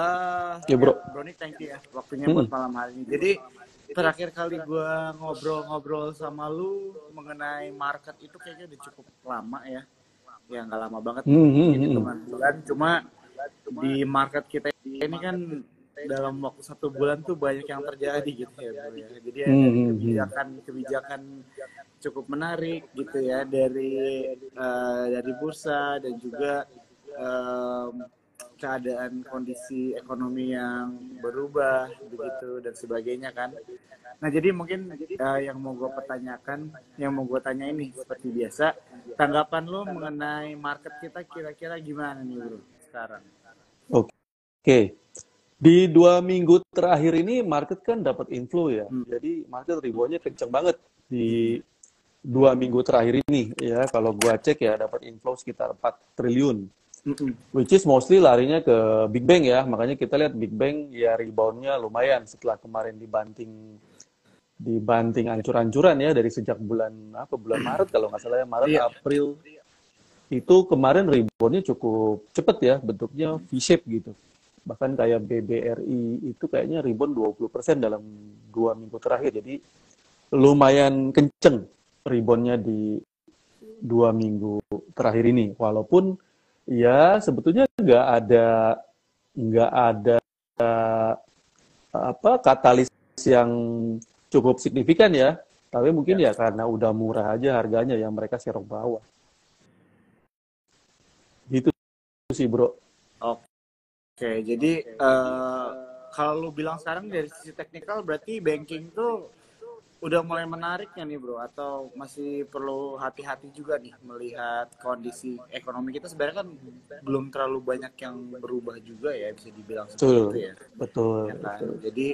Ya Ya, bro. Bro Nick, thank you ya waktunya buat Mm-mm. malam hari ini. Jadi terakhir kali gue ngobrol-ngobrol sama lu mengenai market itu kayaknya udah cukup lama ya. Ya nggak lama banget, mungkin Mm-mm. hitungan bulan. Cuma di market kita ini kan dalam waktu 1 bulan tuh banyak yang terjadi gitu ya bro ya. Jadi ada Mm-mm. kebijakan-kebijakan cukup menarik gitu ya dari bursa dan juga em, keadaan kondisi ekonomi yang berubah begitu dan sebagainya kan. Nah jadi mungkin yang mau gue pertanyakan, yang mau gue tanya ini seperti biasa, tanggapan lo mengenai market kita kira-kira gimana nih bro sekarang? Oke. Di 2 minggu terakhir ini market kan dapat inflow ya. Hmm. Jadi market reboundnya kenceng banget di 2 minggu terakhir ini ya. Kalau gua cek ya dapat inflow sekitar 4 triliun. Mm-mm. Which is mostly larinya ke Big Bang ya. Makanya kita lihat Big Bang ya reboundnya lumayan setelah kemarin dibanting ancur-ancuran ya dari sejak bulan Maret kalau nggak salah ya, Maret Iya. April itu kemarin reboundnya cukup cepet ya, bentuknya V-shape gitu. Bahkan kayak BBRI itu kayaknya rebound 20% dalam 2 minggu terakhir. Jadi lumayan kenceng reboundnya di 2 minggu terakhir ini. Walaupun ya sebetulnya nggak ada apa katalis yang cukup signifikan ya. Tapi mungkin Ya. ya karena udah murah aja harganya yang mereka serong bawah. Gitu sih bro. Oke, jadi kalau lu bilang sekarang dari sisi teknikal berarti banking tuh udah mulai menariknya nih bro, atau masih perlu hati-hati juga nih melihat kondisi ekonomi kita sebenarnya kan belum terlalu banyak yang berubah juga ya, bisa dibilang seperti itu Betul, ya, betul, ya kan. betul. Jadi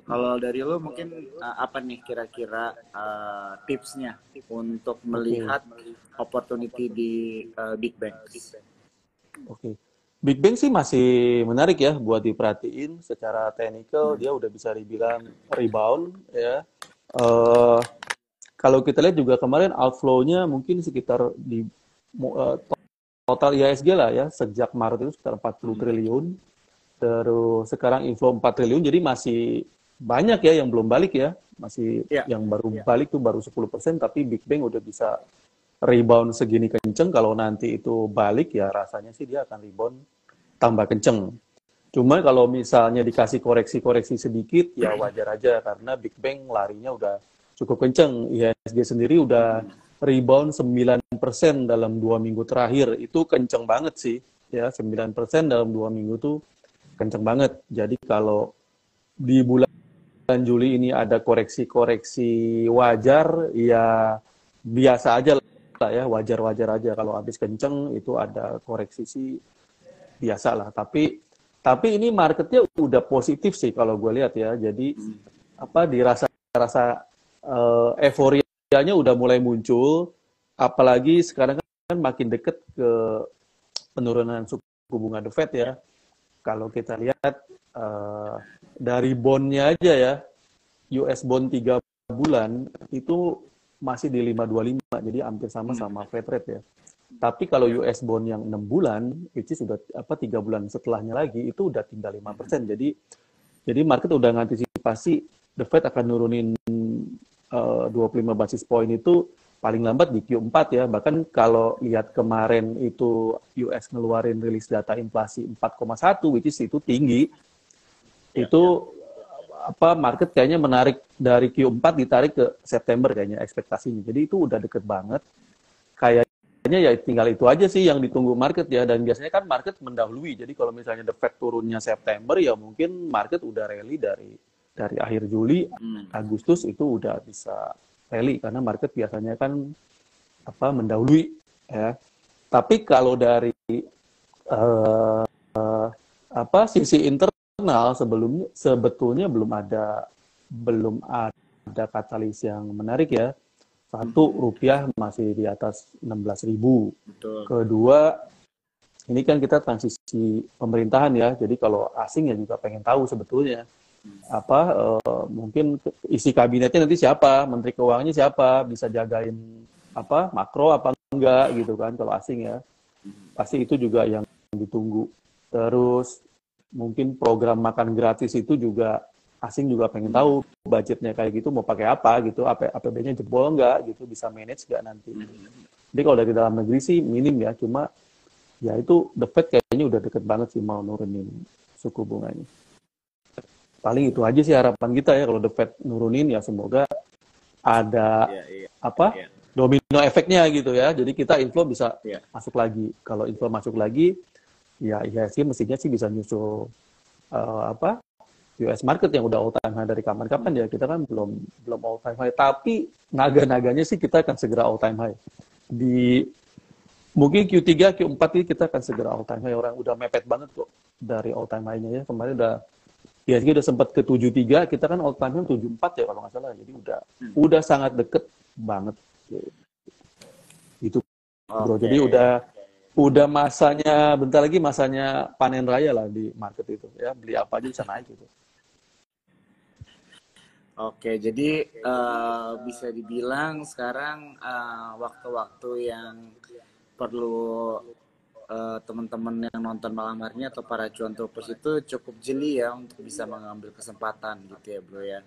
kalau dari lu mungkin apa nih kira-kira tipsnya untuk Oke, melihat opportunity di big banks? oke. Big Bang sih masih menarik ya buat diperhatiin. Secara teknikal dia udah bisa dibilang rebound ya. Eh Kalau kita lihat juga kemarin outflow-nya mungkin sekitar total IHSG lah ya sejak Maret itu sekitar 40 Hmm. triliun. Terus sekarang inflow 4 triliun jadi masih banyak ya yang belum balik ya. Masih Ya. yang baru balik tuh baru 10% tapi Big Bang udah bisa rebound segini kenceng. Kalau nanti itu balik ya rasanya sih dia akan rebound tambah kenceng. Cuma kalau misalnya dikasih koreksi-koreksi sedikit, ya wajar aja karena Big Bang larinya udah cukup kenceng. IHSG sendiri udah rebound 9% dalam 2 minggu terakhir. Itu kenceng banget sih. Ya, 9% dalam 2 minggu tuh kenceng banget. Jadi kalau di bulan Juli ini ada koreksi-koreksi wajar, ya biasa aja lah ya, wajar-wajar aja. Kalau habis kenceng itu ada koreksi sih biasa lah. Tapi ini marketnya udah positif sih kalau gue lihat ya. Jadi apa dirasa-rasa euforianya udah mulai muncul. Apalagi sekarang kan makin deket ke penurunan suku bunga The Fed ya. Kalau kita lihat dari bondnya aja ya, US bond 3 bulan itu masih di 5,25, jadi hampir sama sama Fed rate ya. Tapi kalau Ya. US bond yang 6 bulan, which is sudah 3 bulan setelahnya lagi, itu udah tinggal 5%. Jadi market udah ngantisipasi The Fed akan nurunin 25 basis point itu paling lambat di Q4 ya. Bahkan kalau lihat kemarin itu US ngeluarin rilis data inflasi 4,1, which is itu tinggi, Ya. itu apa market kayaknya menarik dari Q4 ditarik ke September kayaknya ekspektasinya. Jadi itu udah deket banget. Kayaknya ya tinggal itu aja sih yang ditunggu market ya. Dan biasanya kan market mendahului. Jadi kalau misalnya The Fed turunnya September ya mungkin market udah rally dari akhir Juli, Hmm. Agustus itu udah bisa rally karena market biasanya kan apa mendahului ya. Tapi kalau dari uh, apa sisi internal sebetulnya belum ada katalis yang menarik ya. Satu, rupiah masih di atas 16.000. Betul. Kedua, ini kan kita transisi pemerintahan ya. Jadi kalau asing ya juga pengen tahu sebetulnya apa mungkin isi kabinetnya nanti siapa, menteri keuangannya siapa, bisa jagain apa makro apa enggak gitu kan kalau asing ya. Pasti itu juga yang ditunggu. Terus mungkin program makan gratis itu juga asing juga pengen tahu budgetnya kayak gitu mau pakai apa gitu, APB-nya jebol nggak gitu, bisa manage nggak nanti. Jadi kalau dari dalam negeri sih minim ya, cuma ya itu The Fed kayaknya udah deket banget sih mau nurunin suku bunganya. Paling itu aja sih harapan kita ya, kalau The Fed nurunin ya semoga ada domino efeknya gitu ya. Jadi kita inflow bisa masuk lagi. Kalau inflow masuk lagi, ya sih mestinya sih bisa nyusul US market yang udah all time high dari kapan-kapan ya. Kita kan belum all time high. Tapi naga-naganya sih kita akan segera all time high. Di mungkin Q3, Q4 ini kita akan segera all time high. Orang udah mepet banget kok dari all time high-nya ya. Kemarin udah sempat ke 73, kita kan all time high 74 ya kalau nggak salah. Jadi udah sangat deket banget. Gitu bro. Jadi udah masanya, bentar lagi masanya panen raya lah di market itu ya. Beli apa aja bisa naik gitu. Oke, jadi bisa dibilang sekarang waktu-waktu yang perlu teman-teman yang nonton malam hari ini atau para cuan topers itu cukup jeli ya untuk bisa mengambil kesempatan gitu ya bro ya,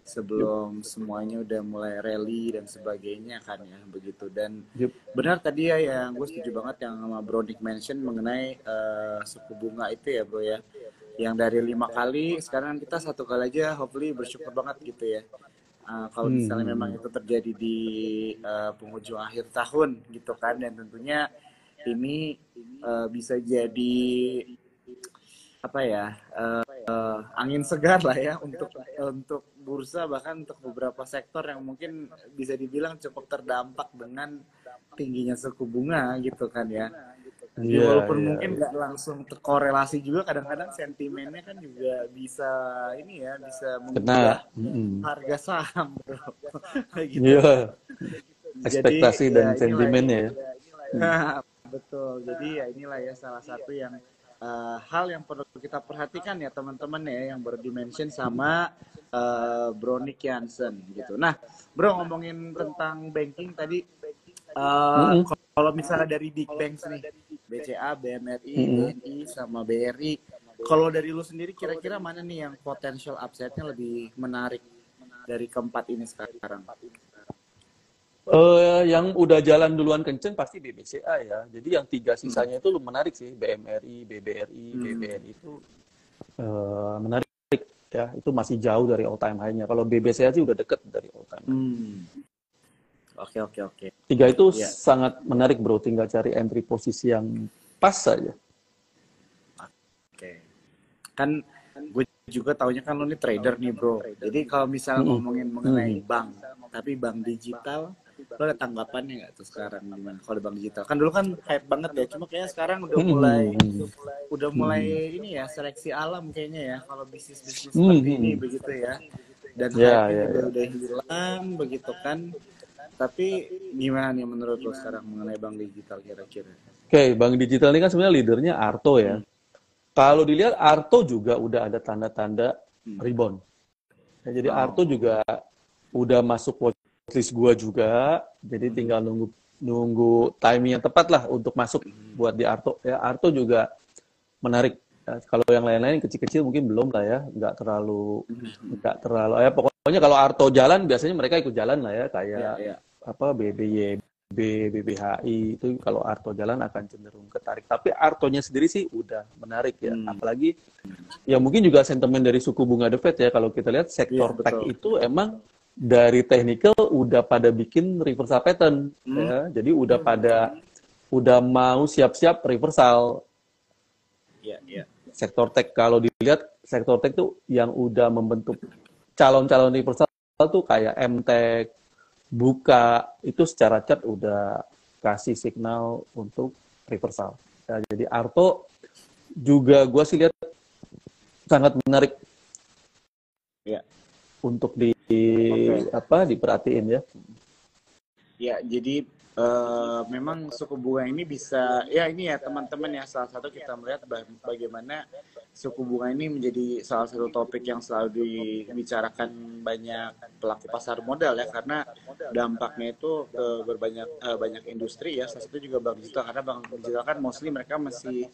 sebelum semuanya udah mulai rally dan sebagainya kan ya begitu. Dan benar tadi ya yang gue setuju banget yang sama Bro Nick mention mengenai suku bunga itu ya bro ya, yang dari 5 kali sekarang kita 1 kali aja, hopefully bersyukur banget gitu ya. Kalau misalnya memang itu terjadi di penghujung akhir tahun gitu kan, dan tentunya ini bisa jadi apa ya, angin segar lah ya untuk bursa, bahkan untuk beberapa sektor yang mungkin bisa dibilang cukup terdampak dengan tingginya suku bunga gitu kan ya. Jadi walaupun mungkin nggak langsung terkorelasi juga, kadang-kadang sentimennya kan juga bisa ini ya, bisa mengubah harga saham bro. Gitu. Ekspektasi dan sentimennya ya. Betul. Jadi ya inilah ya salah satu yang hal yang perlu kita perhatikan ya teman-teman ya, yang berdimension sama Bro Nick Jansen gitu. Nah, Bro ngomongin tentang banking tadi, kalau misalnya dari big banks nih, BCA, BMRI, BNI, sama BRI, kalau dari lu sendiri kira-kira mana nih yang potential upside-nya lebih menarik dari keempat ini sekarang? Yang udah jalan duluan kenceng pasti BBCA ya. Jadi yang 3 sisanya itu menarik sih, BMRI, BBRI, BBNI itu menarik ya. Itu masih jauh dari all time high-nya. Kalau BBCA sih udah deket dari all time high. Oke. 3 itu sangat menarik bro. Tinggal cari entry posisi yang pas saja. Oke. Kan gue juga taunya kan lo nih trader nih bro. Jadi kalau misalnya ngomongin mengenai bank, tapi bank digital, lo ada tanggapannya nggak tuh sekarang gimana kalau di bank digital? Kan dulu kan hype banget ya, cuma kayaknya sekarang udah mulai ini ya, seleksi alam kayaknya ya kalau bisnis seperti ini begitu ya. Dan hype-nya juga udah hilang begitu kan. Tapi gimana nih menurut lo sekarang mengenai bank digital kira-kira? Oke, bank digital ini kan sebenarnya leadernya Arto ya. Kalau dilihat Arto juga udah ada tanda-tanda rebound. Ya, jadi Arto juga udah masuk watchlist gua juga. Jadi tinggal nunggu timing yang tepat lah untuk masuk buat di Arto. Ya, Arto juga menarik. Ya, kalau yang lain-lain kecil-kecil mungkin belum lah ya, nggak terlalu ya pokoknya kalau Arto jalan biasanya mereka ikut jalan lah ya, kayak BBYB, BBHI itu kalau Arto jalan akan cenderung ketarik. Tapi Artonya sendiri sih udah menarik ya. Apalagi ya mungkin juga sentimen dari suku bunga The Fed ya. Kalau kita lihat sektor tech itu emang dari technical udah pada bikin reversal pattern ya. Jadi udah mau siap-siap reversal. Sektor tech kalau dilihat sektor tech tuh yang udah membentuk calon-calon reversal tuh kayak MTech, Buka, itu secara chart udah kasih signal untuk reversal. Ya, jadi Arto juga gue sih lihat sangat menarik untuk diperhatiin ya. Ya, jadi memang suku bunga ini bisa, ya ini ya teman-teman ya, salah satu kita melihat bagaimana suku bunga ini menjadi salah satu topik yang selalu dibicarakan banyak pelaku pasar modal ya, karena dampaknya itu ke banyak industri ya, salah satu juga bank digital, karena bank digital kan mostly mereka masih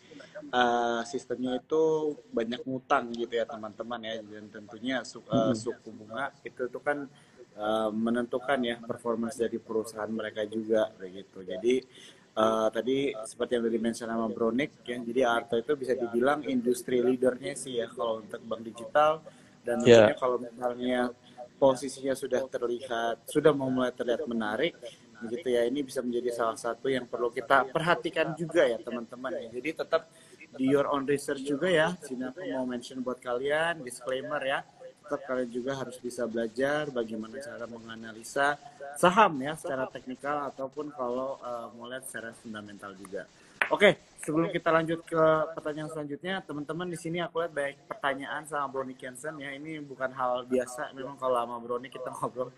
sistemnya itu banyak ngutang gitu ya teman-teman ya, dan tentunya suku bunga itu tuh kan menentukan ya performance dari perusahaan mereka juga begitu. Jadi tadi seperti yang tadi mention sama Bronik ya, jadi Arto itu bisa dibilang industri leadernya sih ya kalau untuk bank digital, dan tentunya kalau misalnya posisinya sudah mulai terlihat menarik begitu ya, ini bisa menjadi salah satu yang perlu kita perhatikan juga ya teman-teman ya. Jadi tetap di your own research juga ya. Sini aku mau mention buat kalian disclaimer ya, tetap kalian juga harus bisa belajar bagaimana cara menganalisa saham ya secara teknikal, ataupun kalau mau lihat secara fundamental juga. Oke, sebelum kita lanjut ke pertanyaan selanjutnya, teman-teman di sini aku lihat banyak pertanyaan sama Brony Kensen ya. Ini bukan hal biasa, memang kalau sama Brony kita ngobrol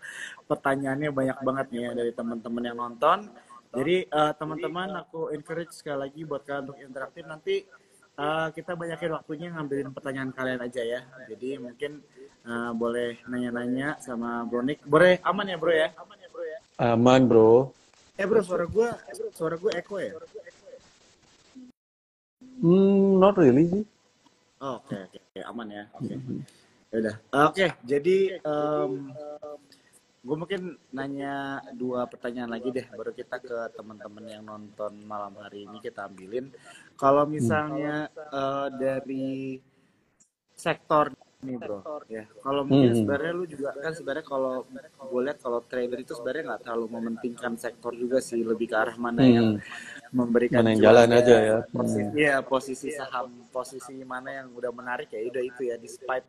pertanyaannya banyak banget nih ya dari teman-teman yang nonton. Jadi teman-teman aku encourage sekali lagi buat kalian untuk interaktif, nanti kita banyakin waktunya ngambilin pertanyaan kalian aja ya. Jadi mungkin boleh nanya-nanya sama Bronik. Boleh aman ya bro ya? Aman bro. Bro, suara gue echo ya? Not really sih. Oke, aman ya. Oke. Yaudah. Oke, jadi gue mungkin nanya 2 pertanyaan lagi deh, baru kita ke teman-teman yang nonton malam hari ini kita ambilin. Kalau misalnya dari sektor nih bro, ya kalau mungkin sebenarnya lu juga kan sebenarnya kalau gue lihat kalau trader itu sebenarnya nggak terlalu mementingkan sektor juga sih, lebih ke arah mana yang memberikan mana yang jalan aja ya. Posisi saham, posisi mana yang udah menarik ya udah itu ya, despite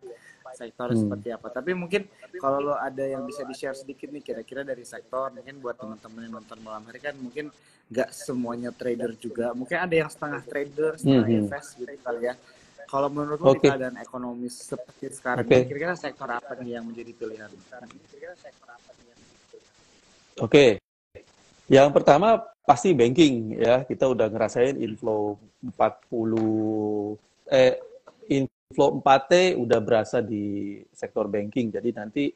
sektor seperti apa. Tapi mungkin kalau lo ada yang bisa di-share sedikit nih kira-kira dari sektor, mungkin buat teman-teman yang nonton malam hari kan mungkin nggak semuanya trader juga, mungkin ada yang setengah trader, setengah invest gitu kali ya. Kalau menurut lo di keadaan ekonomis seperti sekarang, kira-kira sektor apa nih yang menjadi pilihan? Oke. Yang pertama pasti banking ya. Kita udah ngerasain inflow 4T udah berasa di sektor banking. Jadi nanti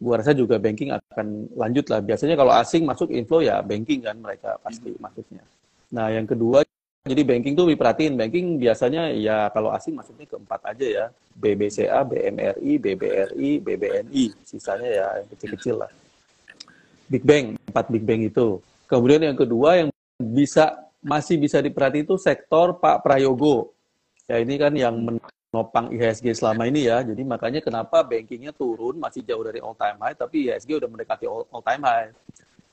gua rasa juga banking akan lanjut lah. Biasanya kalau asing masuk inflow ya banking kan mereka pasti masuknya. Nah, yang kedua, jadi banking tuh diperhatiin. Banking biasanya ya kalau asing masuknya ke 4 aja ya. BBCA, BMRI, BBRI, BBNI. Sisanya ya yang kecil-kecil lah. Big Bang, 4 Big Bang itu. Kemudian yang kedua yang masih bisa diperhati itu sektor Pak Prayogo. Ya ini kan yang menopang IHSG selama ini ya. Jadi makanya kenapa bankingnya turun masih jauh dari all time high, tapi IHSG udah mendekati all time high.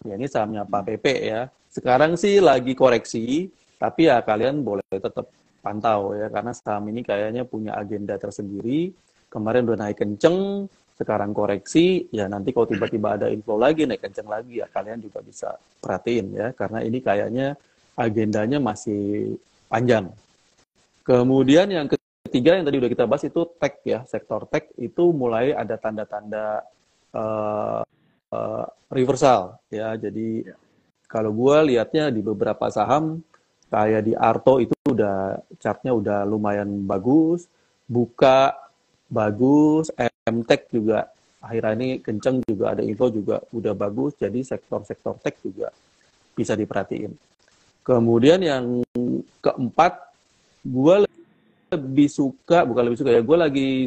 Ya ini sahamnya Pak PP ya. Sekarang sih lagi koreksi, tapi ya kalian boleh tetap pantau ya, karena saham ini kayaknya punya agenda tersendiri. Kemarin udah naik kenceng, sekarang koreksi, ya nanti kalau tiba-tiba ada inflow lagi, naik kenceng lagi, ya kalian juga bisa perhatiin ya, karena ini kayaknya agendanya masih panjang. Kemudian yang ketiga yang tadi udah kita bahas itu tech ya, sektor tech itu mulai ada tanda-tanda reversal ya, jadi kalau gue lihatnya di beberapa saham, kayak di Arto itu udah chartnya udah lumayan bagus, Buka bagus, MTech juga akhir-akhir ini kenceng juga, ada info juga udah bagus, jadi sektor-sektor tech juga bisa diperhatiin. Kemudian yang keempat, gue lagi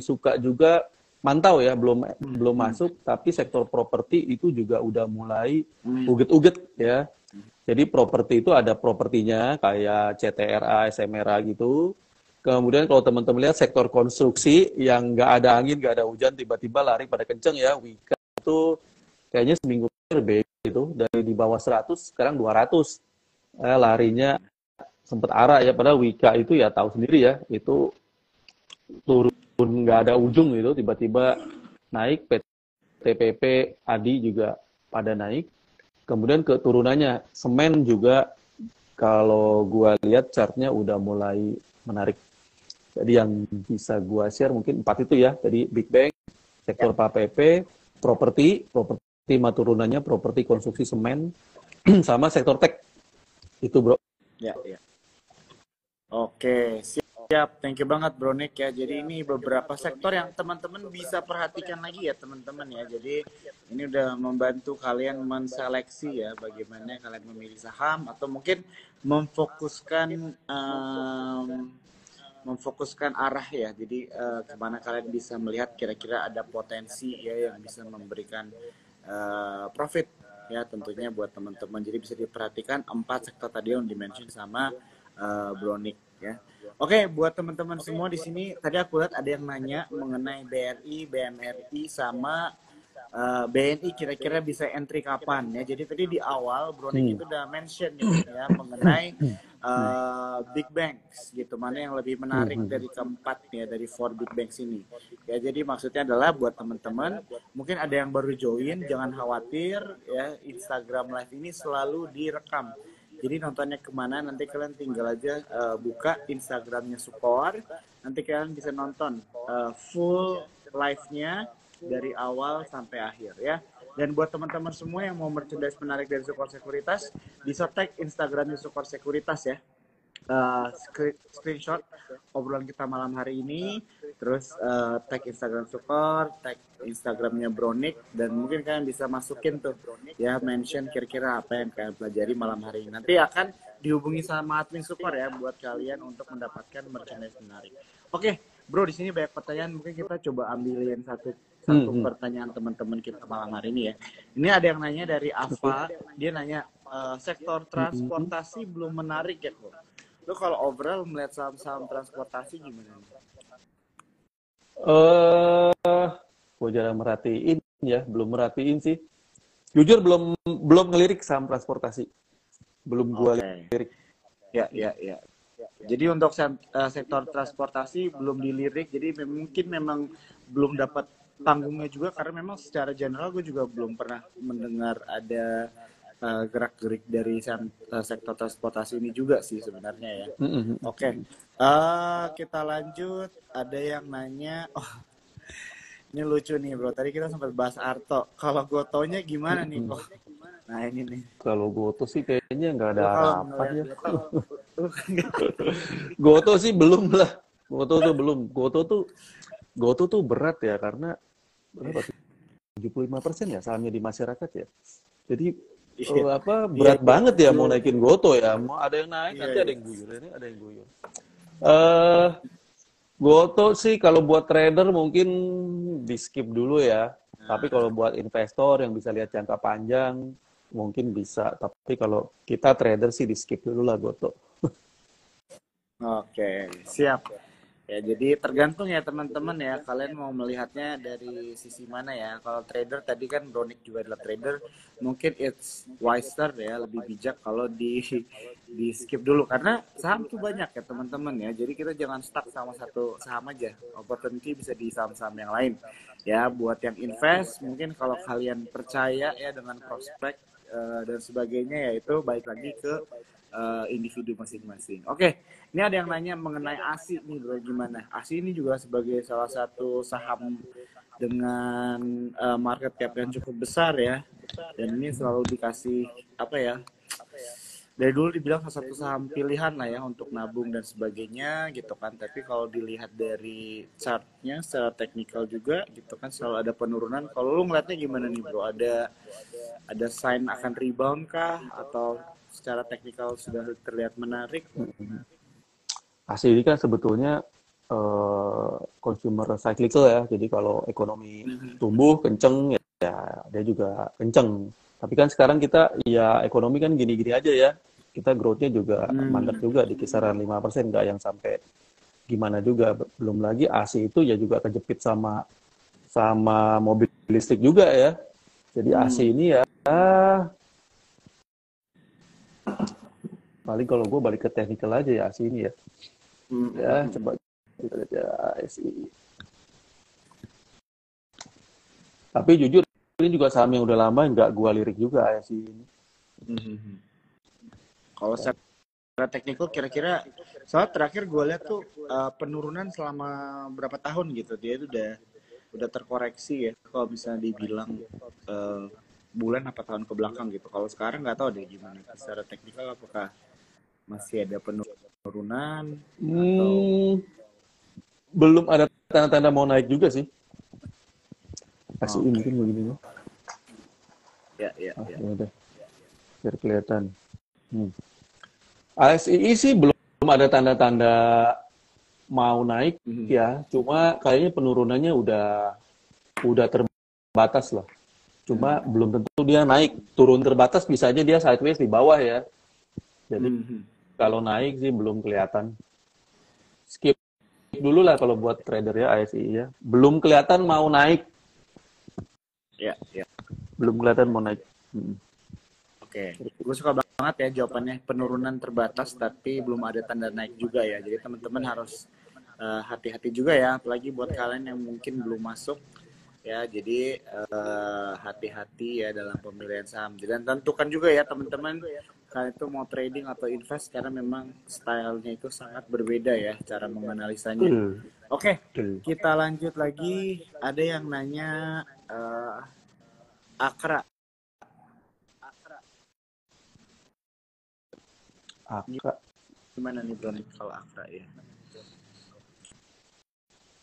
suka juga mantau ya, belum masuk, tapi sektor properti itu juga udah mulai uget-uget ya. Jadi properti itu ada propertinya kayak CTRA, SMRA gitu. Kemudian kalau teman-teman lihat sektor konstruksi yang nggak ada angin, nggak ada hujan, tiba-tiba lari pada kenceng ya. Wika itu kayaknya seminggu terakhir itu dari di bawah 100 sekarang 200. Larinya sempat arah ya, padahal Wika itu ya tahu sendiri ya, itu turun nggak ada ujung gitu, tiba-tiba naik. TPP, ADI juga pada naik. Kemudian keturunannya, semen juga kalau gua lihat chartnya udah mulai menarik. Jadi yang bisa gua share mungkin 4 itu ya. Jadi Big Bang, sektor PAPP, properti turunannya, properti konstruksi semen, sama sektor tech itu bro. Ya, ya. Oke, siap. Thank you banget Bro Nick ya. Jadi ini beberapa sektor yang teman-teman bisa perhatikan lagi ya teman-teman ya. Jadi ini udah membantu kalian menseleksi ya bagaimana kalian memilih saham atau mungkin memfokuskan memfokuskan arah ya. Jadi kemana kalian bisa melihat kira-kira ada potensi ya yang bisa memberikan profit ya tentunya buat teman-teman. Jadi bisa diperhatikan 4 sektor tadi yang dimention sama Bronik ya. Oke, buat teman-teman semua di sini tadi aku lihat ada yang nanya mengenai BRI, BMRI sama BNI kira-kira bisa entry kapan ya. Jadi tadi di awal Bronik itu udah mention ya mengenai big banks gitu, mana yang lebih menarik dari keempat ya dari 4 big banks ini. Ya jadi maksudnya adalah buat teman-teman mungkin ada yang baru join, jangan khawatir ya, Instagram live ini selalu direkam. Jadi nontonnya kemana nanti kalian tinggal aja buka Instagramnya Sukor, nanti kalian bisa nonton full live-nya dari awal sampai akhir ya. Dan buat teman-teman semua yang mau merchandise menarik dari Sukor Sekuritas, bisa tag Instagramnya Sukor Sekuritas ya. Screenshot obrolan kita malam hari ini, terus tag Instagram Sukor, tag Instagramnya Bronik, dan mungkin kalian bisa masukin tuh ya, mention kira-kira apa yang kalian pelajari malam hari ini. Nanti akan dihubungi sama admin Sukor ya buat kalian untuk mendapatkan merchandise menarik. Oke, Bro, di sini banyak pertanyaan, mungkin kita coba ambilin satu pertanyaan teman-teman kita malam hari ini ya. Ini ada yang nanya dari Ava, dia nanya sektor transportasi belum menarik ya kok. Lo kalau overall melihat saham-saham transportasi gimana? Gue jarang merhatiin ya, belum merhatiin sih. Jujur belum ngelirik saham transportasi, belum gue lirik. Ya. Jadi untuk sektor transportasi belum dilirik, jadi mungkin memang belum dapat panggungnya juga karena memang secara general gue juga belum pernah mendengar ada gerak-gerik dari sektor transportasi ini juga sih sebenarnya ya. Oke. Kita lanjut. Ada yang nanya, ini lucu nih bro. Tadi kita sempat bahas Arto. Kalau Gotonya gimana nih kok? Nah ini nih. Kalau Goto sih kayaknya nggak ada harapan ya. Goto sih belum lah. Goto tuh berat ya karena berapa? 75% ya sahamnya di masyarakat ya. Jadi berat banget ya mau naikin Goto ya. Mau ada yang naik nanti ada yang guyur, ini ada yang guyur. Goto sih kalau buat trader mungkin di skip dulu ya. Tapi kalau buat investor yang bisa lihat jangka panjang mungkin bisa. Tapi kalau kita trader sih di skip dulu lah Goto. Oke, siap. Ya, jadi tergantung ya teman-teman ya, kalian mau melihatnya dari sisi mana ya. Kalau trader tadi kan Bronik juga adalah trader, mungkin it's wiser ya, lebih bijak kalau di skip dulu karena saham tuh banyak ya teman-teman ya. Jadi kita jangan stuck sama satu saham aja. Opportunity bisa di saham-saham yang lain. Ya, buat yang invest mungkin kalau kalian percaya ya dengan prospek dan sebagainya, yaitu balik lagi ke individu masing-masing. Oke, ini ada yang nanya mengenai ASI nih bro, gimana? ASI ini juga sebagai salah satu saham dengan market cap yang cukup besar ya, dan ini selalu dikasih apa ya? Dari dulu dibilang salah satu saham pilihan lah ya untuk nabung dan sebagainya gitu kan. Tapi kalau dilihat dari chartnya secara teknikal juga gitu kan selalu ada penurunan. Kalau lu ngeliatnya gimana nih bro? Ada sign akan rebound kah atau secara teknikal sudah terlihat menarik? ASI ini kan sebetulnya consumer cyclical ya. Jadi kalau ekonomi tumbuh kenceng ya dia juga kenceng. Tapi kan sekarang kita ya ekonomi kan gini-gini aja ya. Kita growth-nya juga mandek juga di kisaran 5%, nggak yang sampai gimana juga. Belum lagi ASI itu ya juga kejepit sama mobil listrik juga ya. Jadi ASI ini ya paling kalau gue balik ke technical aja ya ASI ini ya. Ya coba kita lihat ya ASI. Tapi jujur ini juga saham yang udah lama nggak gue lirik juga ASI ini. Kalau secara teknikal kira-kira soal terakhir gue lihat tuh penurunan selama berapa tahun gitu, dia itu udah terkoreksi ya kalau misalnya dibilang bulan apa tahun ke belakang gitu. Kalau sekarang nggak tahu deh gimana. Secara teknikal apakah masih ada penurunan atau Hmm, belum ada tanda-tanda mau naik juga sih. oh, ASI oke. mungkin begini nih. Ya, ya, Ah, ya. ya udah, biar kelihatan. Hmm. ASI sih belum ada tanda-tanda mau naik Mhm. ya, cuma kayaknya penurunannya udah terbatas lah. Cuma Hmm. belum tentu dia naik. Turun terbatas bisa aja dia sideways di bawah ya. Jadi Mhm. kalau naik sih belum kelihatan. Skip dulu lah kalau buat trader ya ASI ya. Belum kelihatan mau naik, Ya, ya. belum kelihatan mau naik. Hmm. Oke. Gue suka banget ya jawabannya, penurunan terbatas tapi belum ada tanda naik juga ya. Jadi teman-teman harus hati-hati juga ya, apalagi buat kalian yang mungkin belum masuk ya. Jadi hati-hati ya dalam pemilihan saham. Dan tentukan juga ya teman-teman, kalian itu mau trading atau invest karena memang stylenya itu sangat berbeda ya cara menganalisanya. Betul, Oke, betul. kita lanjut lagi. Ada yang nanya Akra. Akra. Gimana nih Bro kalau Akra ya?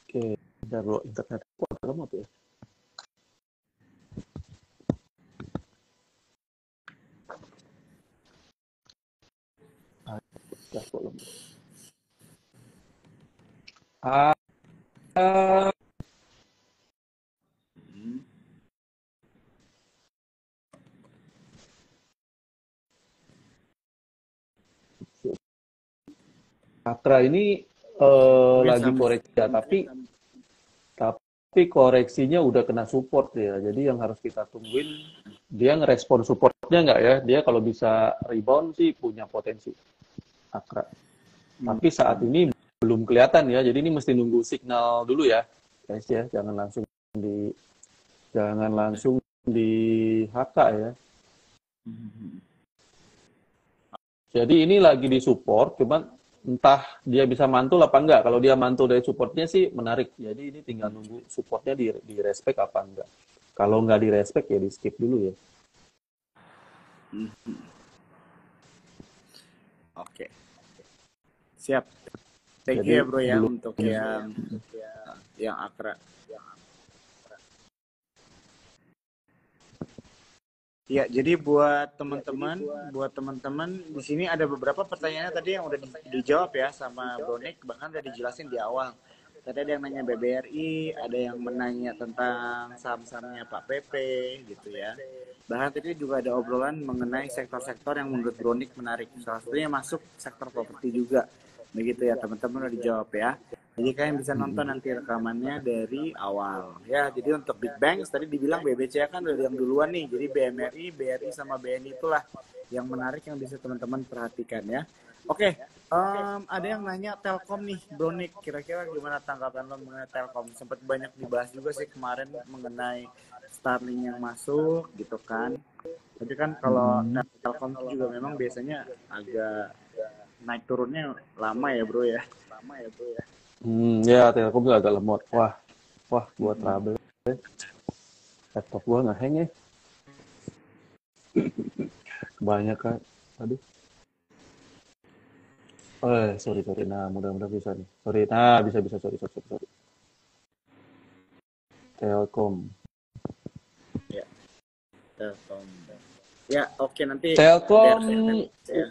Oke, bentar bro, internet kuat kamu tuh ya. Akra kok lemot. Ah, Hmm. Akra ini Mungkin lagi sama. koreksi ya, tapi koreksinya udah kena support ya. Jadi yang harus kita tungguin dia ngerespon supportnya nggak ya? Dia kalau bisa rebound sih punya potensi Akra. Hmm. Tapi saat ini belum kelihatan ya. Jadi ini mesti nunggu signal dulu ya, guys ya. Jangan langsung di HK ya. Hmm. Jadi ini lagi di support, cuman entah dia bisa mantul apa enggak. Kalau dia mantul dari supportnya sih menarik. Jadi ini tinggal nunggu supportnya di respect apa enggak. Kalau nggak di respect ya di skip dulu ya. Hmm. Oke, siap. Thank you Jadi ya Bro ya belum. untuk yang Akra. Ya, jadi buat teman-teman di sini ada beberapa pertanyaan tadi yang udah dijawab ya sama Bronik, bahkan udah dijelasin di awal. Tadi ada yang nanya BBRI, ada yang menanya tentang saham-sahamnya Pak PP gitu ya. Bahkan tadi juga ada obrolan mengenai sektor-sektor yang menurut Bronik menarik. Salah satunya masuk sektor properti juga. Begitu ya teman-teman udah dijawab ya. Jadi kalian bisa nonton nanti rekamannya dari awal. Ya, jadi untuk Big Bang tadi dibilang BBC kan udah yang duluan nih. Jadi BMRI, BRI sama BNI itulah yang menarik yang bisa teman-teman perhatikan ya. Oke, ada yang nanya Telkom nih, Bronik. Kira-kira gimana tanggapan lo mengenai Telkom? Sempat banyak dibahas juga sih kemarin mengenai Starlink yang masuk gitu kan. Tapi kan kalau Telkom itu juga memang biasanya agak naik turunnya lama ya bro ya. Ya Telkom juga agak lemot. Wah, buat Mm-mm. trouble. Laptop gua nggak hang ya. Kebanyakan. Aduh. Sorry. Nah, mudah-mudahan bisa nih. Sorry. Nah, bisa. Sorry. Telkom. Ya, Telkom. Ya, oke nanti biar Telkom, ya.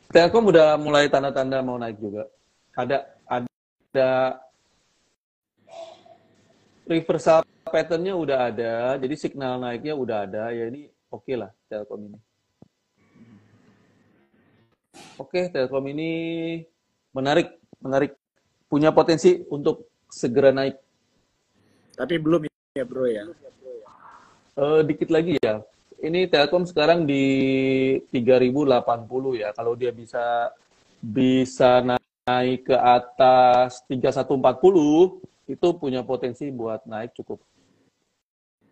Telkom udah mulai tanda-tanda mau naik juga. Ada reversal pattern-nya udah ada, jadi signal naiknya udah ada. Ya ini oke lah Telkom ini. Oke, Telkom ini menarik. Punya potensi untuk segera naik. Tapi belum ya bro ya. Dikit lagi ya. Ini Telkom sekarang di 3080 ya. Kalau dia bisa naik ke atas 3140 itu punya potensi buat naik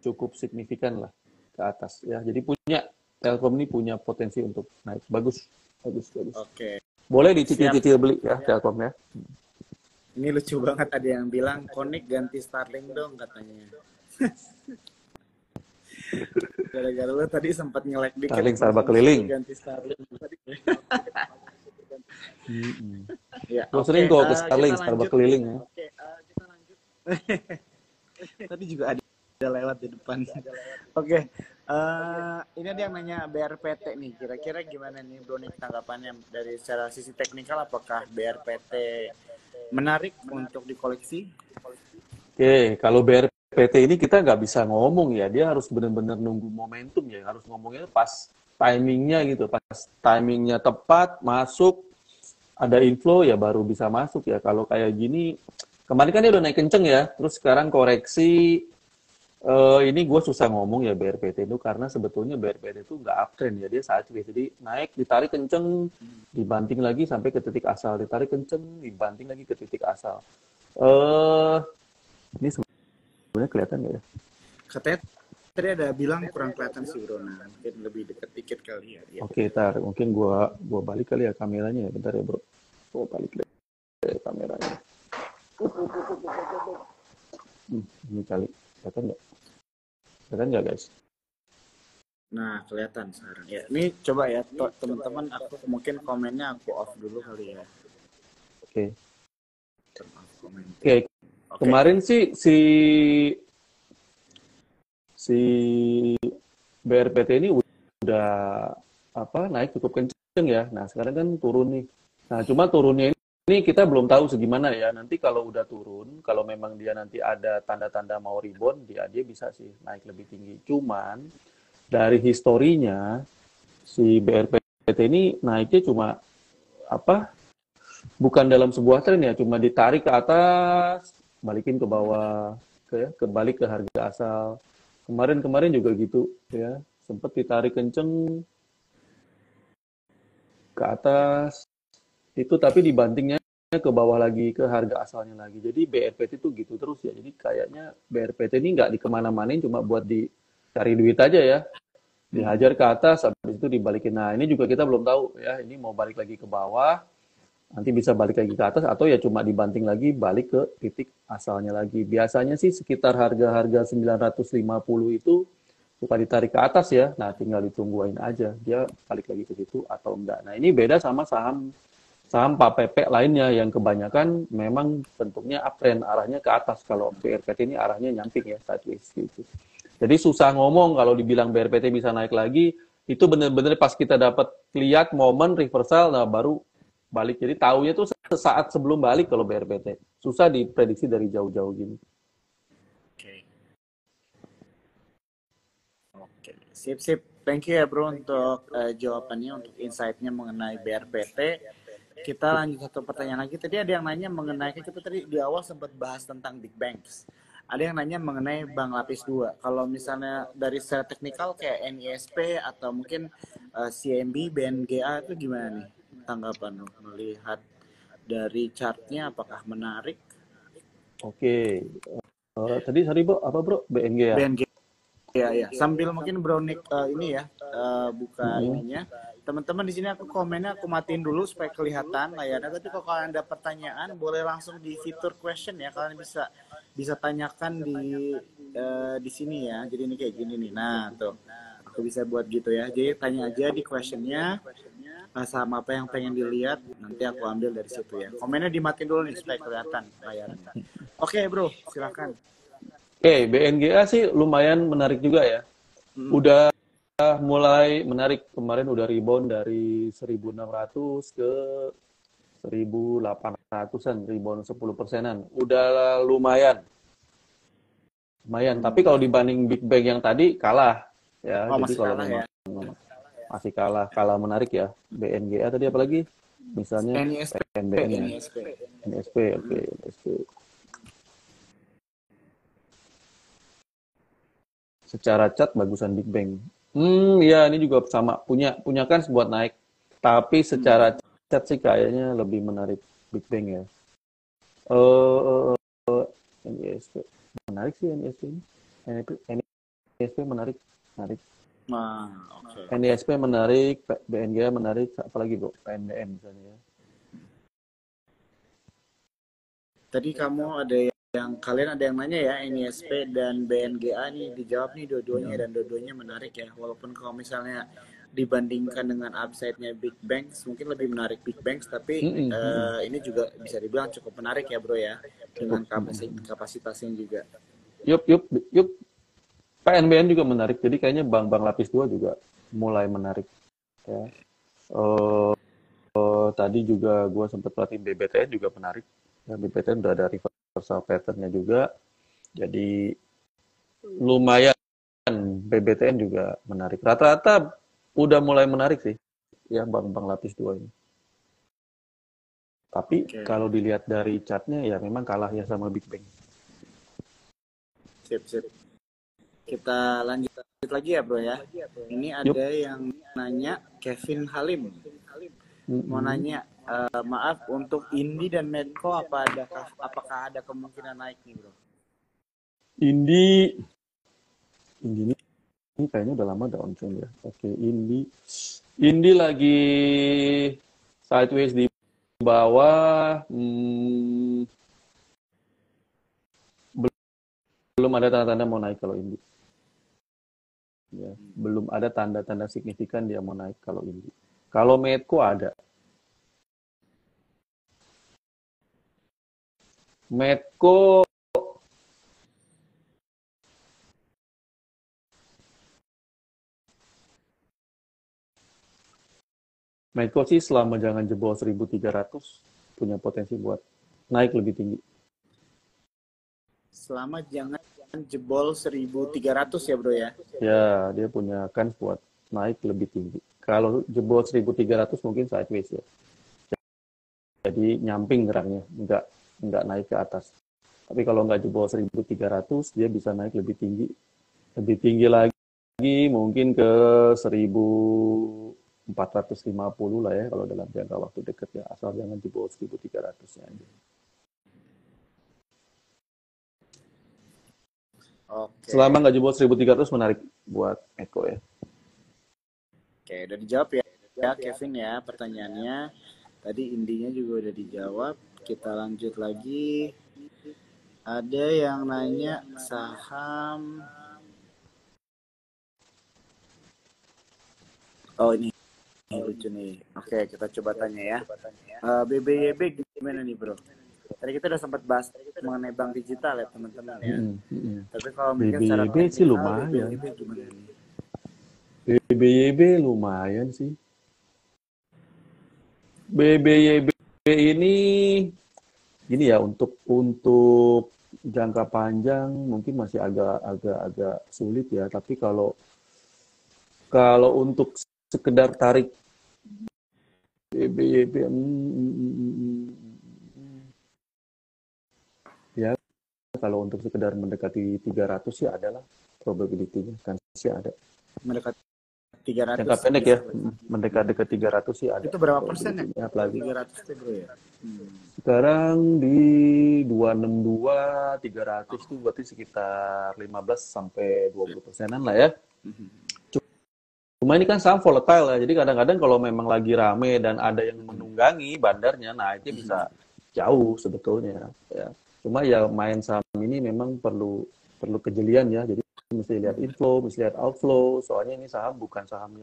cukup signifikan lah ke atas ya. Jadi Telkom ini punya potensi untuk naik. Bagus. Oke, Boleh siap. dicicil-cicil beli ya Telkom ya. Ini lucu banget ada yang bilang Konik ganti Starlink dong katanya. Gara-gara lu tadi sempat nge-lag dikit. Starlink keliling. Ganti Starlink. Hmm. Ya, Gue oke. sering kok ke Kita Starlink lanjut. keliling ya. Kita lanjut. Tadi juga ada lewat di depan. Oke. Ini ada yang nanya BRPT nih. Kira-kira gimana nih Bro nih tanggapannya dari secara sisi teknikal, apakah BRPT menarik untuk dikoleksi? Oke, kalau BRPT ini kita nggak bisa ngomong ya, dia harus benar-benar nunggu momentum ya, harus ngomongnya pas timingnya gitu, pas timingnya tepat, masuk, ada inflow ya baru bisa masuk ya. Kalau kayak gini, kemarin kan dia udah naik kenceng ya, terus sekarang koreksi, ini gue susah ngomong ya BRPT itu, karena sebetulnya BRPT itu nggak uptrend ya, dia sideways, jadi naik, ditarik kenceng, dibanting lagi sampai ke titik asal, ditarik kenceng, dibanting lagi ke titik asal. Ini sebenarnya kelihatan nggak ya? Katanya tadi ada bilang kurang kelihatan sih Bro. Nah, mungkin lebih dekat dikit kali ya. Oke, tar, mungkin gua balik kali ya kameranya ya, bentar ya bro. Gua balik deh kameranya. Ini kali, kelihatan nggak? Kelihatan nggak guys? Nah, kelihatan sekarang ya. Ini coba ya teman-teman, aku mungkin komennya aku off dulu kali ya. Oke. Oke. Oke. Kemarin sih si BRPT ini udah naik cukup kenceng ya. Nah sekarang kan turun nih. Nah cuma turunnya ini kita belum tahu segimana ya. Nanti kalau udah turun, kalau memang dia nanti ada tanda-tanda mau rebound, dia bisa sih naik lebih tinggi. Cuman dari historinya si BRPT ini naiknya cuma bukan dalam sebuah tren ya, cuma ditarik ke atas, balikin ke bawah, kebalik ke harga asal. Kemarin juga gitu ya, sempat ditarik kenceng ke atas, itu tapi dibantingnya ke bawah lagi, ke harga asalnya lagi. Jadi BRPT itu gitu terus ya. Jadi kayaknya BRPT ini nggak dikemana-manain, cuma buat dicari duit aja ya. Dihajar ke atas, habis itu dibalikin. Nah ini juga kita belum tahu ya, ini mau balik lagi ke bawah, nanti bisa balik lagi ke atas, atau ya cuma dibanting lagi, balik ke titik asalnya lagi. Biasanya sih sekitar harga-harga 950 itu suka ditarik ke atas ya. Nah, tinggal ditungguin aja dia balik lagi ke situ atau enggak. Nah, ini beda sama saham PAPP lainnya yang kebanyakan memang bentuknya uptrend, arahnya ke atas. Kalau BRPT ini arahnya nyamping ya, sideways gitu. Jadi susah ngomong kalau dibilang BRPT bisa naik lagi, itu benar-benar pas kita dapat lihat momen reversal, nah baru balik. Jadi tahunya tuh sesaat sebelum balik kalau BRPT. Susah diprediksi dari jauh-jauh gini. Oke. Sip. Thank you ya bro untuk jawabannya, untuk insight-nya mengenai BRPT. Kita lanjut satu pertanyaan lagi. Tadi ada yang nanya mengenai, kita tadi di awal sempat bahas tentang big banks. Ada yang nanya mengenai bank lapis 2. Kalau misalnya dari secara teknikal kayak NISP atau mungkin CMB, BNGA itu gimana nih tanggapan lo melihat dari chartnya, apakah menarik? Oke. Tadi sorry bro, apa bro? BNGA? BNGA. Ya. Sambil mungkin Bro Nick ini ya buka ininya. Teman-teman di sini aku komennya aku matiin dulu supaya kelihatan layarnya. Tapi kalau kalian ada pertanyaan boleh langsung di fitur question ya. Kalian bisa tanyakan di sini ya. Jadi ini kayak gini nih. Nah, tuh. Aku bisa buat gitu ya. Jadi tanya aja di questionnya sama apa yang pengen dilihat, nanti aku ambil dari situ ya. Komennya dimatiin dulu nih supaya kelihatan layarnya. Oke, Bro, silakan. Oke, BNGA sih lumayan menarik juga ya. Udah mulai menarik, kemarin udah rebound dari 1.600 ke 1.800-an, rebound 10%-an. Udah lumayan. Tapi kalau dibanding Big Bang yang tadi kalah ya. Oh, jadi kalau memang ya? Masih kalah menarik ya. BNGA tadi apalagi? Misalnya PNBN ya. NISP, oke, NISP. Secara cat bagusan Big Bang. Ya ini juga sama punya kan buat naik. Tapi secara cat sih kayaknya lebih menarik Big Bang ya. NISP menarik sih NISP ini. NISP menarik. Okay. NISP menarik, BNGA menarik, apalagi bro, PNBN misalnya ya. Tadi kamu ada yang kalian ada yang nanya ya, NISP dan BNGA nih, dijawab nih dua-duanya, dan dua-duanya menarik ya. Walaupun kalau misalnya dibandingkan dengan upside-nya Big Banks, mungkin lebih menarik Big Banks, tapi ini juga bisa dibilang cukup menarik ya bro ya, dengan kapasitasnya juga. Yup. PNBN juga menarik, jadi kayaknya bank-bank lapis 2 juga mulai menarik. Ya. Tadi juga gue sempat perhatiin BBTN juga menarik. Ya, BBTN udah ada reversal pattern-nya juga, jadi lumayan. BBTN juga menarik. Rata-rata udah mulai menarik sih, ya bank-bank lapis 2 ini. Tapi kalau dilihat dari chartnya ya memang kalah ya sama Big Bang. Sip. Kita lanjut lagi ya bro ya. Ini ada yang nanya, Kevin Halim. Mau nanya, maaf, untuk Indi dan Medco apakah ada kemungkinan naik nih bro? Indi ini kayaknya udah lama downtrend ya. Oke, Indi lagi sideways di bawah. Belum ada tanda-tanda mau naik kalau Indi. Ya, belum ada tanda-tanda signifikan dia mau naik kalau Indi. Kalau Medco ada. Medco sih selama jangan jebol 1.300 punya potensi buat naik lebih tinggi. Selama jangan jebol 1.300 ya bro ya? Ya, dia punya kans buat naik lebih tinggi. Kalau jebol 1.300 mungkin sideways ya. Jadi nyamping geraknya, nggak naik ke atas. Tapi kalau nggak jebol 1.300, dia bisa naik lebih tinggi. Lebih tinggi lagi mungkin ke 1.450 lah ya kalau dalam jangka waktu dekat ya. Asal jangan jebol 1.300-nya aja. Oke. Selama nggak jebol 1.300 menarik buat Medco ya. Oke, udah dijawab ya Kevin ya pertanyaannya. Tadi intinya juga udah dijawab. Kita lanjut lagi. Ada yang nanya saham. Oh ini lucu nih. Oke, kita coba tanya ya. BBYB gimana nih bro? Tadi kita udah sempat bahas mengenai bank digital ya teman-teman ya. Tapi kalau mungkin secara BBYB sih lumayan. BBYB gimana nih? BBYB lumayan sih. BBYB ini gini ya, untuk jangka panjang mungkin masih agak sulit ya, tapi kalau untuk sekedar tarik BBYB ya, kalau untuk sekedar mendekati 300 sih adalah probability-nya kan sih ada. Mendekati 300. Jangka pendek ya, mendekat 300 sih ada. Itu berapa persen ya? Apalagi 300 itu bro ya? Sekarang di 262, 300 itu berarti sekitar 15-20%-an lah ya. Cuma ini kan saham volatile ya, jadi kadang-kadang kalau memang lagi rame dan ada yang menunggangi bandarnya, naiknya bisa jauh sebetulnya. Ya. Cuma ya main saham ini memang perlu kejelian ya, jadi mesti lihat inflow, mesti lihat outflow. Soalnya ini saham bukan saham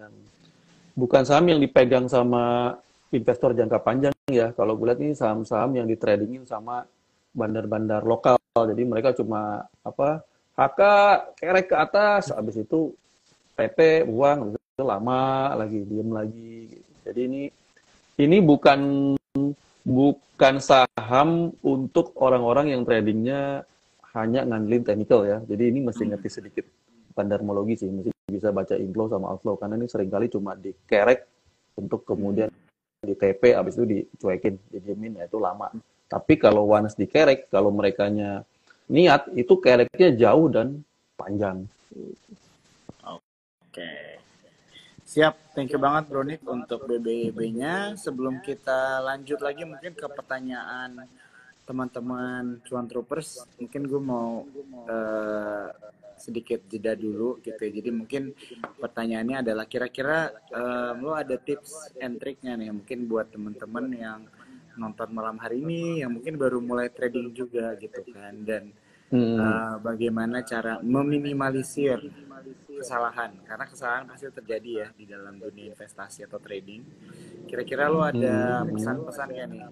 yang dipegang sama investor jangka panjang ya. Kalau gue lihat ini saham-saham yang ditradingin sama bandar-bandar lokal. Jadi mereka cuma HK kerek ke atas, habis itu PP buang, habis itu lama lagi diem lagi. Jadi ini bukan saham untuk orang-orang yang tradingnya hanya ngandelin technical ya. Jadi ini mesti ngerti sedikit bandarmologi sih, mesti bisa baca inflow sama outflow, karena ini seringkali cuma dikerek untuk kemudian di TP, abis itu dicuekin, didiemin, ya itu lama. Tapi kalau once dikerek, kalau merekanya niat, itu kereknya jauh dan panjang. Oke. Siap, thank you banget Bro Nick untuk BBYB-nya. Sebelum kita lanjut lagi mungkin ke pertanyaan teman-teman Cuan Troopers, mungkin gue mau sedikit jeda dulu gitu ya. Jadi mungkin pertanyaannya adalah kira-kira lo ada tips and triknya nih mungkin buat teman-teman yang nonton malam hari ini yang mungkin baru mulai trading juga gitu kan, dan bagaimana cara meminimalisir kesalahan, karena kesalahan pasti terjadi ya di dalam dunia investasi atau trading. Kira-kira lo ada pesan-pesan gak nih?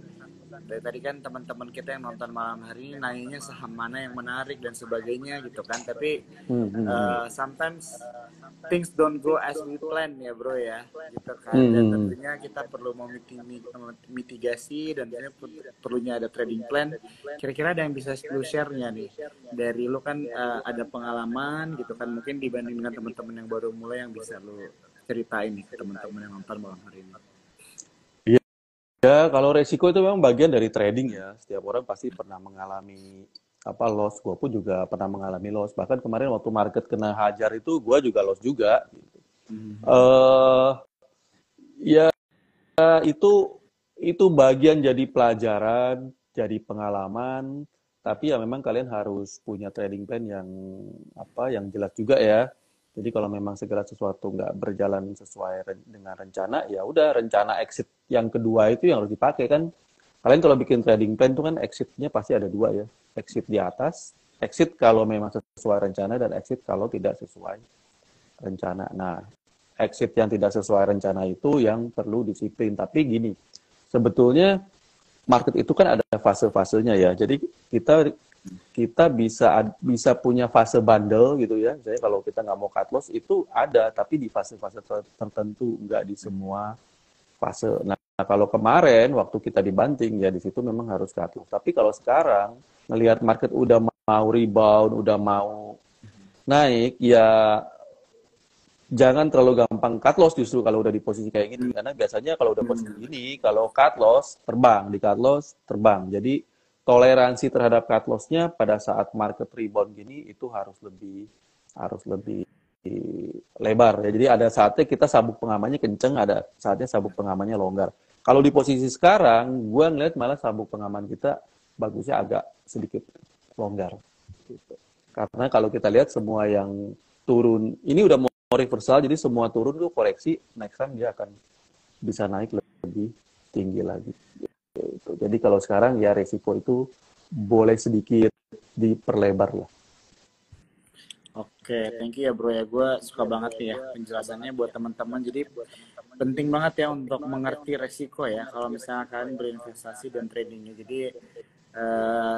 Dari tadi kan teman-teman kita yang nonton malam hari ini nanyanya saham mana yang menarik dan sebagainya gitu kan, tapi sometimes things don't go as we plan ya bro ya, gitu kan. Dan tentunya kita perlu mitigasi, dan tentunya perlunya ada trading plan. Kira-kira ada yang bisa lu share-nya nih dari lu kan, ada pengalaman gitu kan, mungkin dibanding dengan teman-teman yang baru mulai, yang bisa lu ceritain nih ke teman-teman yang nonton malam hari ini. Ya, kalau resiko itu memang bagian dari trading ya. Setiap orang pasti pernah mengalami loss. Gue pun juga pernah mengalami loss. Bahkan kemarin waktu market kena hajar itu, gue juga loss juga. Gitu. Ya itu bagian jadi pelajaran, jadi pengalaman. Tapi ya memang kalian harus punya trading plan yang jelas juga ya. Jadi kalau memang segala sesuatu nggak berjalan sesuai dengan rencana, ya udah rencana exit yang kedua itu yang harus dipakai kan. Kalian kalau bikin trading plan itu kan exitnya pasti ada dua ya. Exit di atas, exit kalau memang sesuai rencana, dan exit kalau tidak sesuai rencana. Nah, exit yang tidak sesuai rencana itu yang perlu disiplin. Tapi gini, sebetulnya market itu kan ada fase-fasenya ya. Jadi kita bisa punya fase bundle gitu ya. Misalnya kalau kita nggak mau cut loss itu ada, tapi di fase-fase tertentu, nggak di semua fase. Nah, kalau kemarin waktu kita dibanting ya di situ memang harus cut loss. Tapi kalau sekarang melihat market udah mau rebound, udah mau naik, ya jangan terlalu gampang cut loss justru kalau udah di posisi kayak gini. Karena biasanya kalau udah posisi gini, kalau cut loss terbang, di cut loss terbang. Jadi toleransi terhadap cut loss-nya pada saat market rebound gini itu harus lebih lebar ya. Jadi ada saatnya kita sabuk pengamannya kenceng, ada saatnya sabuk pengamannya longgar. Kalau di posisi sekarang, gue ngeliat malah sabuk pengaman kita bagusnya agak sedikit longgar. Gitu. Karena kalau kita lihat semua yang turun, ini udah mau reversal, jadi semua turun itu koreksi, next time dia akan bisa naik lebih tinggi lagi. Gitu. Jadi kalau sekarang ya resiko itu boleh sedikit diperlebar lah. Oke, thank you ya bro ya. Gue suka banget nih ya penjelasannya buat teman-teman. Jadi penting banget ya untuk mengerti resiko ya kalau misalnya kalian berinvestasi dan tradingnya. Jadi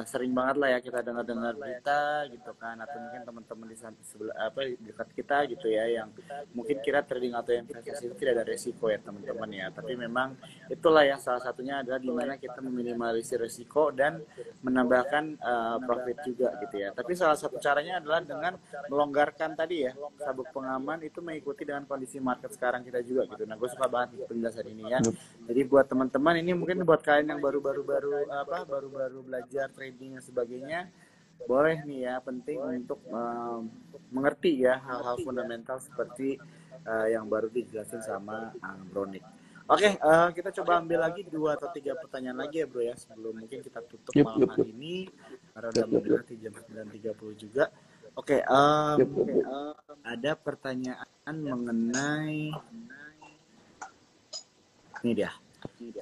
sering banget lah ya kita dengar-dengar berita gitu kan, atau mungkin teman-teman di sebelah dekat kita gitu ya, yang mungkin kira trading atau investasi itu tidak ada resiko ya teman-teman ya. Tapi memang itulah ya salah satunya adalah dimana kita meminimalisir resiko dan menambahkan profit juga gitu ya. Tapi salah satu caranya adalah dengan melonggarkan tadi ya sabuk pengaman itu mengikuti dengan kondisi market sekarang kita juga gitu. Nah gue suka banget penjelasan ini ya. Jadi buat teman-teman ini mungkin buat kalian yang baru belajar trading dan sebagainya, boleh nih ya, penting untuk mengerti ya hal-hal fundamental seperti yang baru dijelasin sama Bro Nick. Oke, kita coba ambil lagi 2 atau 3 pertanyaan lagi ya bro ya, sebelum mungkin kita tutup malam hari ini karena udah mendekati jam 9.30 juga. Oke, ada pertanyaan mengenai ini dia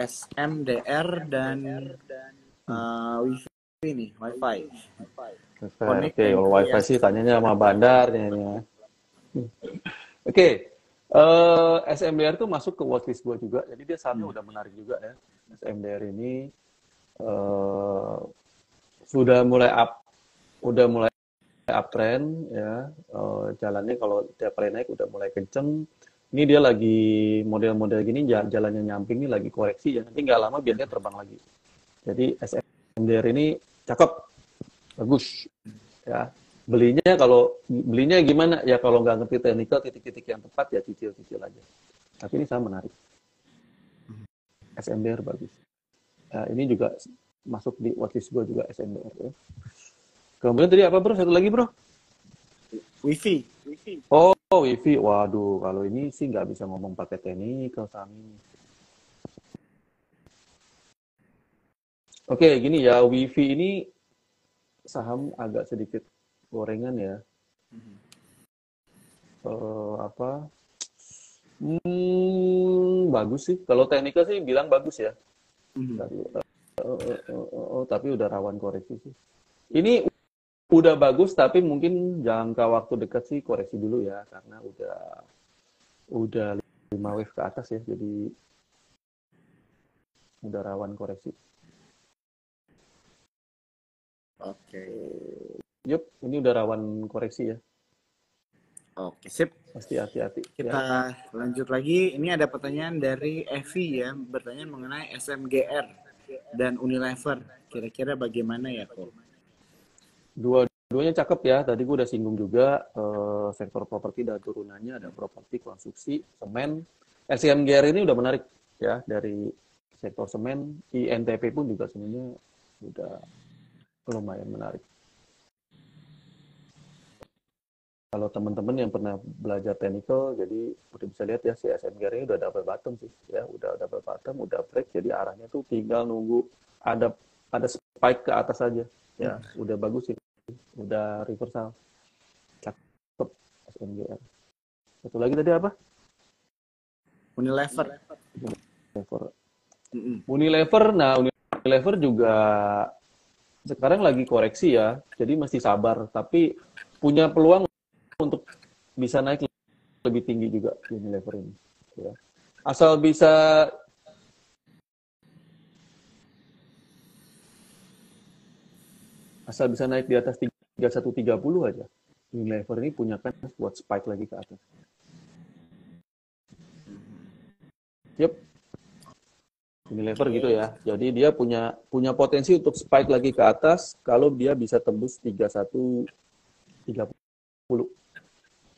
SMDR dan wifi nih, wifi. Oke, kalau wifi sih tanyanya sama bandarnya ini ya. Oke, SMDR tuh masuk ke watchlist gue juga, jadi dia sahamnya udah menarik juga ya. SMDR ini sudah mulai uptrend ya, jalannya kalau tiap kali naik udah mulai kenceng. Ini dia lagi model-model gini jalannya nyamping, ini lagi koreksi ya, nanti nggak lama biar dia terbang lagi. Jadi SMDR ini cakep, bagus ya. Belinya gimana ya, kalau nggak ngerti teknikal, titik-titik yang tepat ya cicil-cicil aja. Tapi ini sama menarik. SMDR bagus. Ya, ini juga masuk di watchlist gue juga SMDR ya. Kemudian tadi apa bro? Satu lagi bro? Wifi. Oh, wifi. Waduh, kalau ini sih nggak bisa ngomong pakai teknikal saham ini. Oke, gini ya, wifi ini saham agak sedikit gorengan ya. Bagus sih. Kalau teknikal sih bilang bagus ya. tapi udah rawan koreksi sih. Ini udah bagus, tapi mungkin jangka waktu dekat sih koreksi dulu ya, karena udah 5 wave ke atas ya, jadi udah rawan koreksi. Oke. Yup, ini udah rawan koreksi ya. Oke, sip. Pasti hati-hati. Kita lanjut lagi. Ini ada pertanyaan dari Evi ya, bertanya mengenai SMGR dan Unilever. Kira-kira bagaimana ya, kok? Dua-duanya cakep ya. Tadi gue udah singgung juga sektor properti dan turunannya, ada properti, konstruksi, semen. SMGR ini udah menarik ya, dari sektor semen. INTP pun juga sebenarnya udah lumayan menarik. Kalau teman-teman yang pernah belajar technical, jadi udah bisa lihat ya, si SMGR ini udah double bottom sih, ya udah double bottom, udah break, jadi arahnya tuh tinggal nunggu ada spike ke atas aja, ya udah bagus sih, udah reversal, cakep SMGR. Satu lagi tadi apa? Unilever. Unilever, nah Unilever juga sekarang lagi koreksi ya, jadi mesti sabar, tapi punya peluang untuk bisa naik lebih tinggi juga Unilever ini. Ya. Asal bisa naik di atas 3130 aja. Unilever ini punya kan buat spike lagi ke atas. Yep. Unilever gitu ya. Jadi dia punya potensi untuk spike lagi ke atas kalau dia bisa tembus 3130.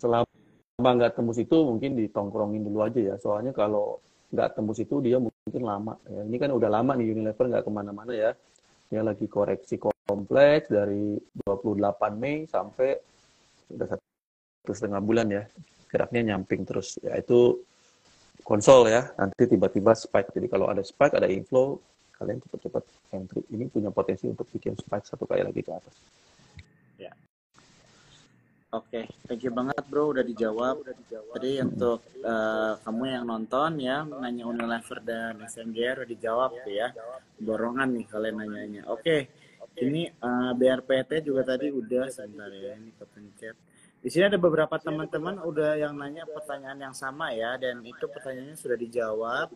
Selama nggak tembus itu mungkin ditongkrongin dulu aja ya. Soalnya kalau nggak tembus itu dia mungkin lama. Ya. Ini kan udah lama nih Unilever nggak kemana-mana ya. Dia lagi koreksi kompleks dari 28 Mei sampai udah 1,5 bulan ya. Geraknya nyamping terus. Ya itu konsol ya. Nanti tiba-tiba spike. Jadi kalau ada spike, ada inflow, kalian cepat-cepat entry. Ini punya potensi untuk bikin spike satu kali lagi ke atas. Ya. Oke, thank you banget bro, udah dijawab. Tadi untuk kamu yang nonton ya, nanya Unilever dan SMGR udah dijawab tuh ya. Borongan nih kalian nanyanya. Oke, ini BRPT juga tadi udah, sebentar ya, ini kepencet. Di sini ada beberapa teman-teman udah yang nanya pertanyaan yang sama ya, dan itu pertanyaannya sudah dijawab.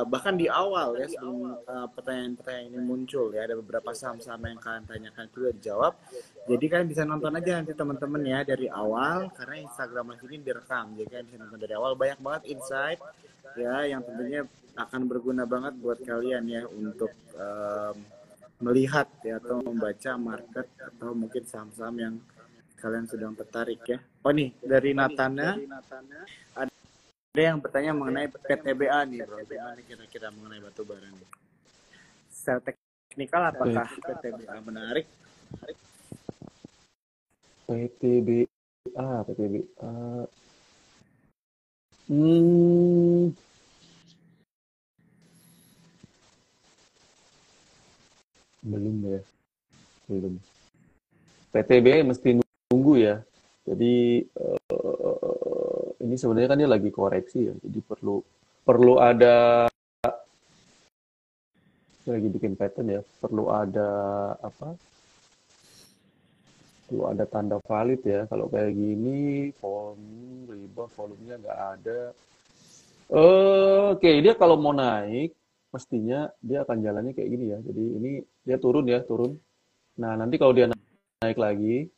Bahkan di awal ya, sebelum pertanyaan-pertanyaan ini muncul ya, ada beberapa saham-saham yang kalian tanyakan itu udah dijawab. Jadi kalian bisa nonton aja nanti teman-teman ya dari awal, karena Instagram Live ini direkam. Jadi kalian bisa nonton dari awal, banyak banget insight ya yang tentunya akan berguna banget buat kalian ya untuk melihat ya atau membaca market atau mungkin saham-saham yang kalian sedang tertarik ya. Oh nih dari Natana ada yang bertanya mengenai PTBA nih bro. Gimana kira-kira mengenai batubara nih? Secara teknikal apakah PTBA menarik? PTBA. Belum. PTBA mesti nunggu ya. Jadi ini sebenarnya kan dia lagi koreksi ya. Jadi perlu ada, lagi bikin pattern ya. Perlu ada tanda valid ya. Kalau kayak gini volumenya nggak ada. Oke, dia kalau mau naik mestinya dia akan jalannya kayak gini ya. Jadi ini dia turun. Nah, nanti kalau dia naik lagi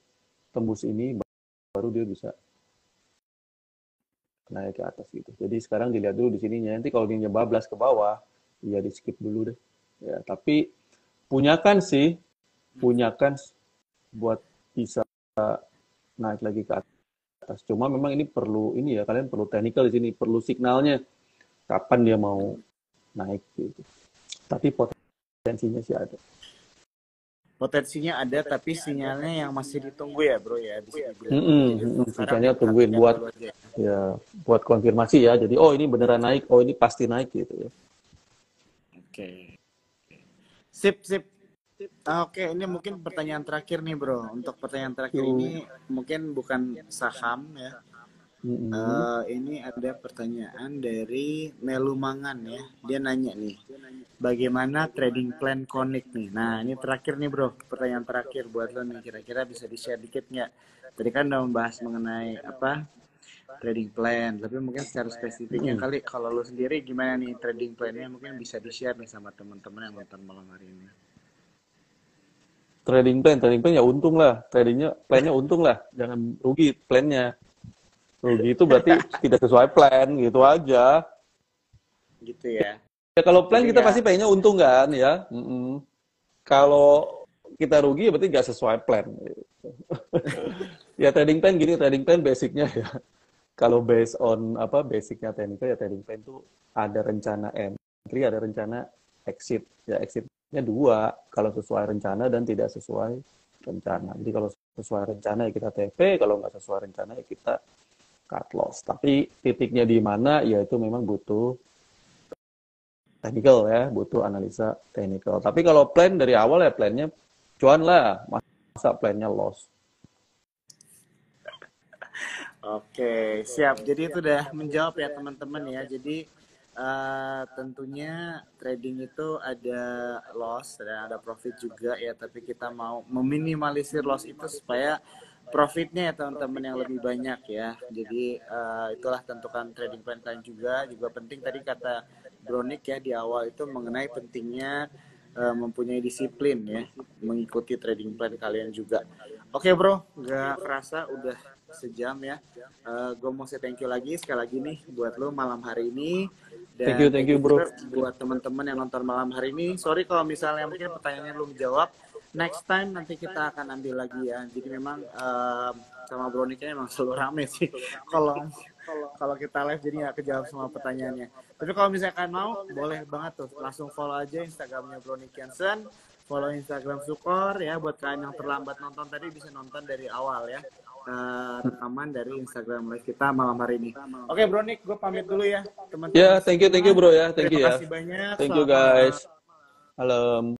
tembus ini baru dia bisa naik ke atas gitu. Jadi sekarang dilihat dulu di sininya. Nanti kalau dia bablas ke bawah, ya di skip dulu deh. Ya, tapi punya kans buat bisa naik lagi ke atas. Cuma memang ini perlu kalian perlu technical di sini, perlu signalnya kapan dia mau naik gitu. Tapi potensinya sih ada. Potensinya ada, tapi sinyalnya yang masih ditunggu ya bro ya. Sinyalnya tungguin buat konfirmasi ya. Jadi ini beneran naik, ini pasti naik gitu ya. Oke. Sip. Oke, ini mungkin pertanyaan terakhir nih bro. Untuk pertanyaan terakhir ini mungkin bukan saham ya, Mm-mm. Ini ada pertanyaan dari Melumangan ya. Dia nanya nih, bagaimana trading plan Konik nih? Nah, ini terakhir nih bro, pertanyaan terakhir buat lo nih. Kira-kira bisa di-share dikit nggak? Tadi kan udah membahas mengenai apa trading plan, tapi mungkin secara spesifiknya Mm-mm. kali kalau lo sendiri gimana nih trading plannya mungkin bisa di-share nih sama teman-teman yang nonton malam hari ini. Trading plan ya untung lah, plannya untung lah, jangan rugi plannya. Rugi itu berarti tidak sesuai plan gitu aja. Gitu ya. Ya kalau plan Jadi kita nggak pasti pengennya untung kan ya. Mm-mm. Kalau kita rugi ya berarti nggak sesuai plan. Ya trading plan gini, trading plan basicnya ya. Kalau based on apa basicnya teknikal ya trading plan itu ada rencana entry, ada rencana exit. Ya exitnya dua, kalau sesuai rencana dan tidak sesuai rencana. Jadi kalau sesuai rencana ya kita TP, kalau nggak sesuai rencana ya kita cut loss. Tapi titiknya di mana ya itu memang butuh technical ya, butuh analisa technical. Tapi kalau plan dari awal ya plannya cuan lah, masa plannya loss. Oke, siap. Jadi itu udah menjawab ya teman-teman ya. Jadi tentunya trading itu ada loss dan ada profit juga ya. Tapi kita mau meminimalisir loss itu supaya profitnya ya teman-teman yang lebih banyak ya. Jadi itulah tentukan trading plan kalian juga. Juga penting tadi kata Bronik ya di awal itu mengenai pentingnya mempunyai disiplin ya, mengikuti trading plan kalian juga. Oke bro, nggak kerasa udah sejam ya. Gue mau say thank you lagi sekali lagi nih buat lo malam hari ini dan Thank thank you you bro. juga buat teman-teman yang nonton malam hari ini. Sorry kalau misalnya mungkin pertanyaannya belum jawab. Next time nanti kita akan ambil lagi ya. Jadi memang sama Broniknya emang selalu rame sih. Kalau kalau kita live jadi nggak kejawab semua pertanyaannya. Tapi kalau misalkan mau, boleh banget tuh langsung follow aja Instagramnya Bronik Jansen, follow Instagram Sukor ya buat kalian yang terlambat nonton tadi bisa nonton dari awal ya rekaman dari Instagram live kita malam hari ini. Oke Bro Nick, gue pamit dulu ya teman-teman Ya, thank you semua. bro ya, thank Terima you ya. kasih banyak, Thank you selamat malam. guys. Halo.